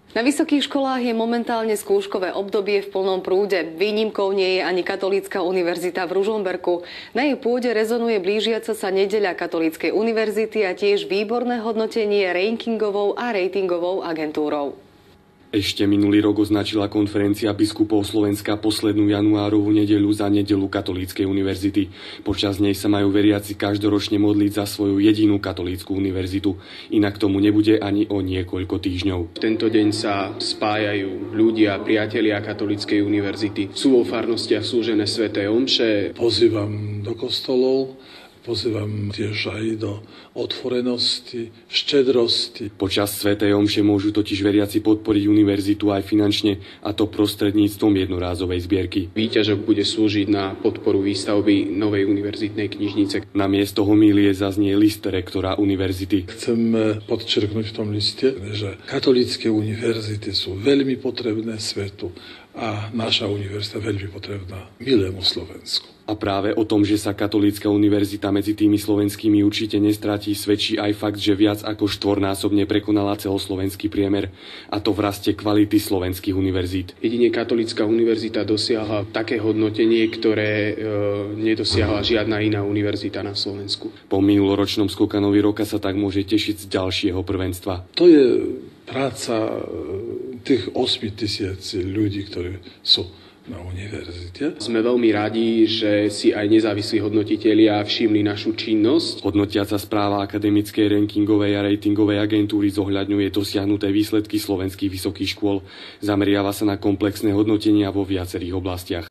Na vysokých školách je momentálne skúškové obdobie v plnom prúde. Výnimkou nie je ani Katolícka univerzita v Ružomberku. Na jej pôde rezonuje blížiaca sa nedeľa Katolíckej univerzity a tiež výborné hodnotenie rankingovou a ratingovou agentúrou. Ešte minulý rok označila konferencia biskupov Slovenska poslednú januárovú nedeľu za nedeľu Katolíckej univerzity. Počas nej sa majú veriaci každoročne modliť za svoju jedinú katolícku univerzitu. Inak tomu nebude ani o niekoľko týždňov. Tento deň sa spájajú ľudia, priatelia Katolíckej univerzity. Sú vo farnostiach slúžené sväté omše. Pozývam do kostolov, pozývam tiež aj do otvorenosti, štedrosti. Počas svätej omše môžu totiž veriaci podporiť univerzitu aj finančne, a to prostredníctvom jednorázovej zbierky. Výťažok bude slúžiť na podporu výstavby novej univerzitnej knižnice. Namiesto homílie zaznie list rektora univerzity. Chcem podčerknúť v tom liste, že katolícke univerzity sú veľmi potrebné svetu a naša univerzita veľmi potrebná milému Slovensku. A práve o tom, že sa Katolícka univerzita medzi tými slovenskými určite nestratí, svedčí aj fakt, že viac ako štvornásobne prekonala celoslovenský priemer, a to v raste kvality slovenských univerzít. Jedine Katolícka univerzita dosiahla také hodnotenie, ktoré nedosiahla žiadna iná univerzita na Slovensku. Po minuloročnom skokanovi roka sa tak môže tešiť z ďalšieho prvenstva. To je práca tých 8 000 ľudí, ktorí sú na univerzite. Sme veľmi radi, že si aj nezávislí hodnotitelia všimli našu činnosť. Hodnotiaca správa akademickej rankingovej a ratingovej agentúry zohľadňuje dosiahnuté výsledky slovenských vysokých škôl. Zameriava sa na komplexné hodnotenia vo viacerých oblastiach.